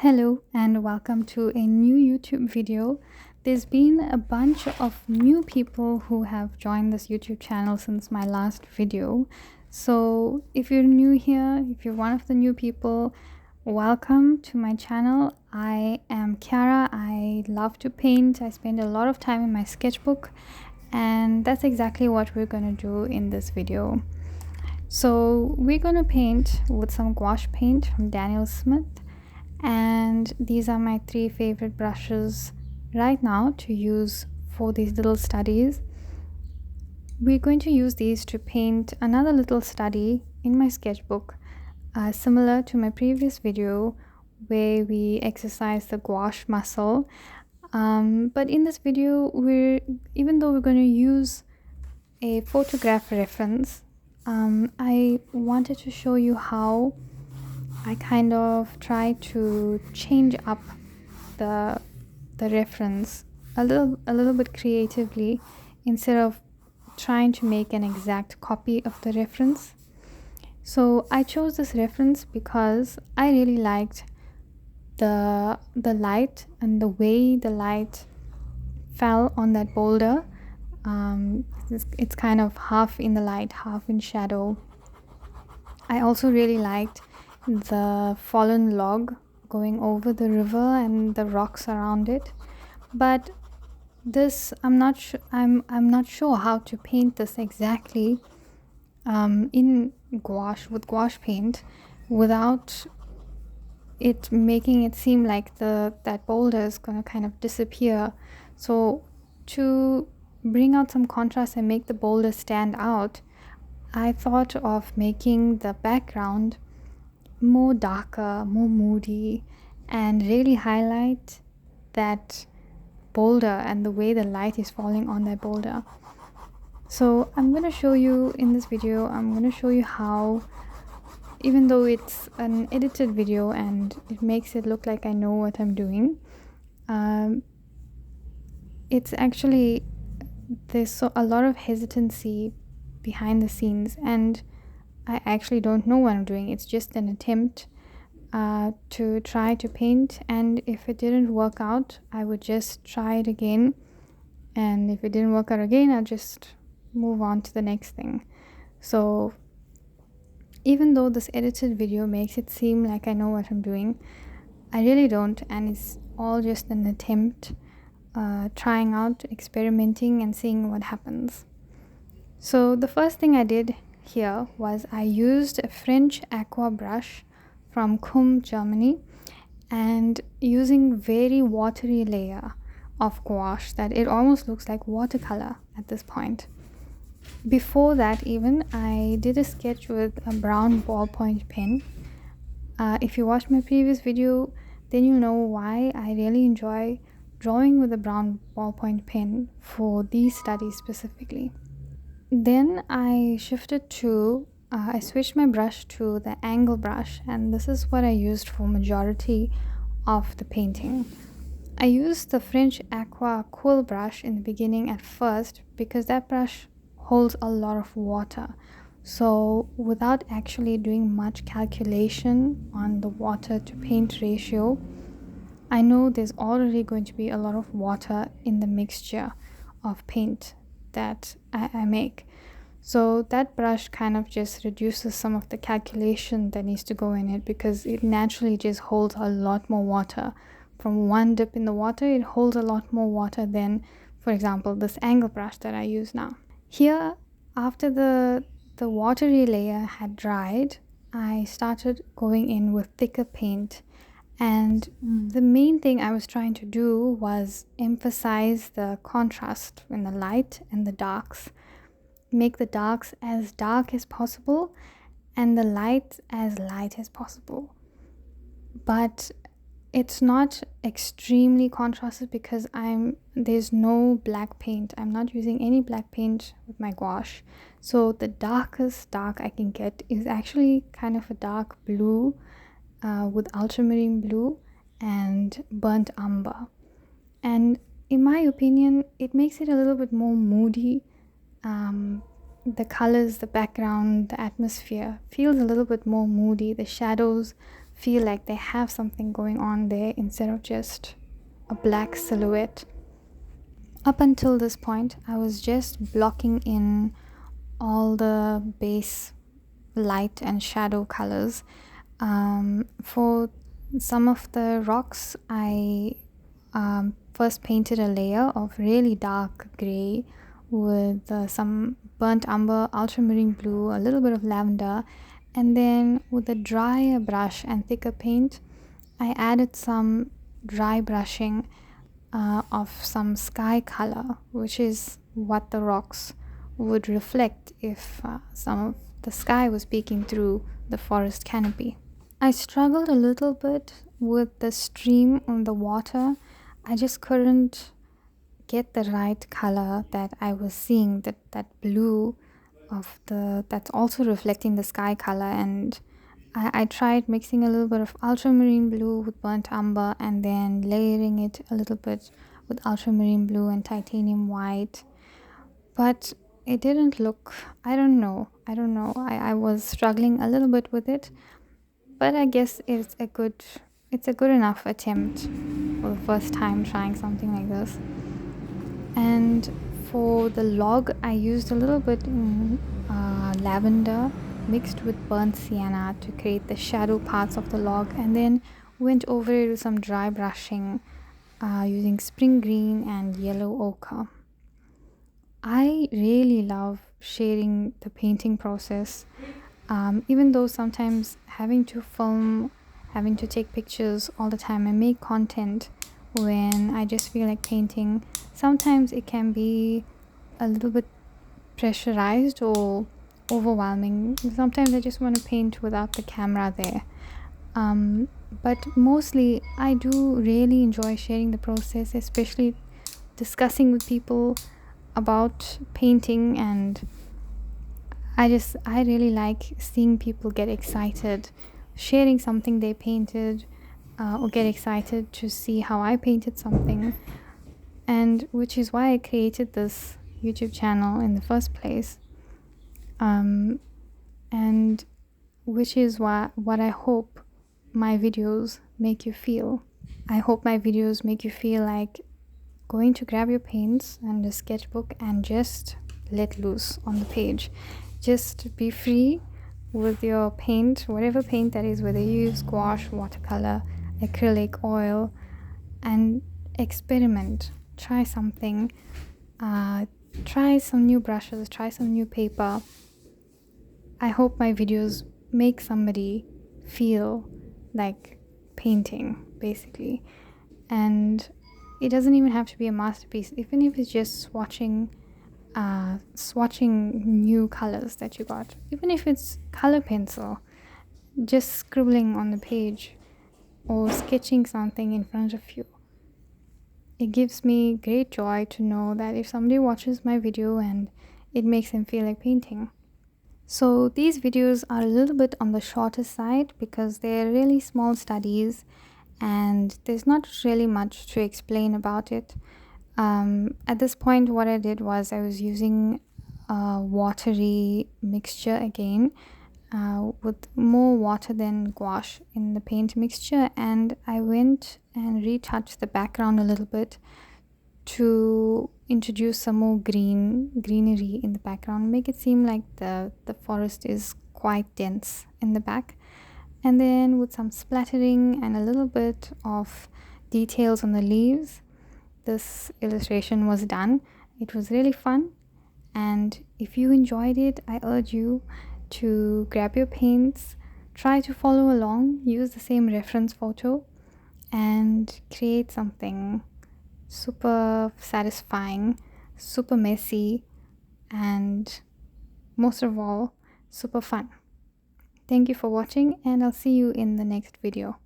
Hello and welcome to a new YouTube video. There's been a bunch of new people who have joined this YouTube channel since my last video. So if you're new here, if you're one of the new people, welcome to my channel. I am Kiara. I love to paint. I spend a lot of time in my sketchbook, and that's exactly what we're going to do in this video. So we're going to paint with some gouache paint from Daniel Smith. And these are my three favorite brushes right now to use for these little studies. We're going to use these to paint another little study in my sketchbook, similar to my previous video where we exercise the gouache muscle. But in this video, even though we're going to use a photograph reference, I wanted to show you how I kind of try to change up the reference a little bit creatively instead of trying to make an exact copy of the reference. So I chose this reference because I really liked the light and the way the light fell on that boulder. It's kind of half in the light, half in shadow. I also really liked the fallen log going over the river and the rocks around it, but this I'm not sure how to paint this exactly in gouache with gouache paint without it making it seem like that boulder is going to kind of disappear. So to bring out some contrast and make the boulder stand out, I thought of making the background more darker, more moody, and really highlight that boulder and the way the light is falling on that boulder. So I'm going to show you in this video, I'm going to show you how, even though it's an edited video and it makes it look like I know what I'm doing, it's actually, there's a lot of hesitancy behind the scenes, and I actually don't know what I'm doing. It's just an attempt to try to paint, and if it didn't work out, I would just try it again, and if it didn't work out again, I'll just move on to the next thing. So even though this edited video makes it seem like I know what I'm doing, I really don't, and it's all just an attempt, trying out, experimenting, and seeing what happens. So the first thing I did here was I used a French aqua brush from Kum, Germany, and using very watery layer of gouache that it almost looks like watercolor at this point. Before that even, I did a sketch with a brown ballpoint pen. If you watched my previous video, then you know why I really enjoy drawing with a brown ballpoint pen for these studies specifically. Then I shifted to, I switched my brush to the angle brush, and this is what I used for majority of the painting. I used the French Aqua Quill brush in the beginning at first because that brush holds a lot of water. So without actually doing much calculation on the water to paint ratio, I know there's already going to be a lot of water in the mixture of paint that I make. So that brush kind of just reduces some of the calculation that needs to go in it, because it naturally just holds a lot more water. From one dip in the water, it holds a lot more water than, for example, this angle brush that I use now. Here, after the watery layer had dried, I started going in with thicker paint. And the main thing I was trying to do was emphasize the contrast in the light and the darks. Make the darks as dark as possible and the light as light as possible. But it's not extremely contrasted because there's no black paint. I'm not using any black paint with my gouache. So the darkest dark I can get is actually kind of a dark blue, with ultramarine blue and burnt umber. And in my opinion, it makes it a little bit more moody. The colors, the background, the atmosphere feels a little bit more moody. The shadows feel like they have something going on there instead of just a black silhouette. Up until this point, I was just blocking in all the base light and shadow colors. For some of the rocks, I first painted a layer of really dark gray with some burnt umber, ultramarine blue, a little bit of lavender, and then with a drier brush and thicker paint, I added some dry brushing of some sky color, which is what the rocks would reflect if some of the sky was peeking through the forest canopy. I struggled a little bit with the stream on the water. I just couldn't get the right color that I was seeing, that blue of the that's also reflecting the sky color. And I tried mixing a little bit of ultramarine blue with burnt umber and then layering it a little bit with ultramarine blue and titanium white, but it didn't look, I don't know, I was struggling a little bit with it, but I guess it's a good enough attempt for the first time trying something like this. And for the log, I used a little bit in lavender mixed with burnt sienna to create the shadow parts of the log, and then went over it with some dry brushing using spring green and yellow ochre. I really love sharing the painting process, even though sometimes having to film, having to take pictures all the time and make content when I just feel like painting, sometimes it can be a little bit pressurized or overwhelming. Sometimes I just want to paint without the camera there. But mostly, I do really enjoy sharing the process, especially discussing with people about painting. And I really like seeing people get excited sharing something they painted, or get excited to see how I painted something, and which is why I created this YouTube channel in the first place, and which is what I hope my videos make you feel. I hope my videos make you feel like going to grab your paints and a sketchbook and just let loose on the page. Just be free with your paint, whatever paint that is, whether you use gouache, watercolor, acrylic, oil, and experiment. Try something. Try some new brushes, try some new paper. I hope my videos make somebody feel like painting, basically. And it doesn't even have to be a masterpiece, even if it's just swatching new colors that you got, even if it's color pencil, just scribbling on the page or sketching something in front of you. It gives me great joy to know that if somebody watches my video and it makes them feel like painting. So these videos are a little bit on the shorter side because they're really small studies and there's not really much to explain about it. At this point, what I did was I was using a watery mixture again, with more water than gouache in the paint mixture, and I went and retouched the background a little bit to introduce some more greenery in the background, make it seem like the forest is quite dense in the back. And then with some splattering and a little bit of details on the leaves, this illustration was done. It was really fun, and if you enjoyed it, I urge you to grab your paints, try to follow along, use the same reference photo, and create something super satisfying, super messy, and most of all, super fun. Thank you for watching, and I'll see you in the next video.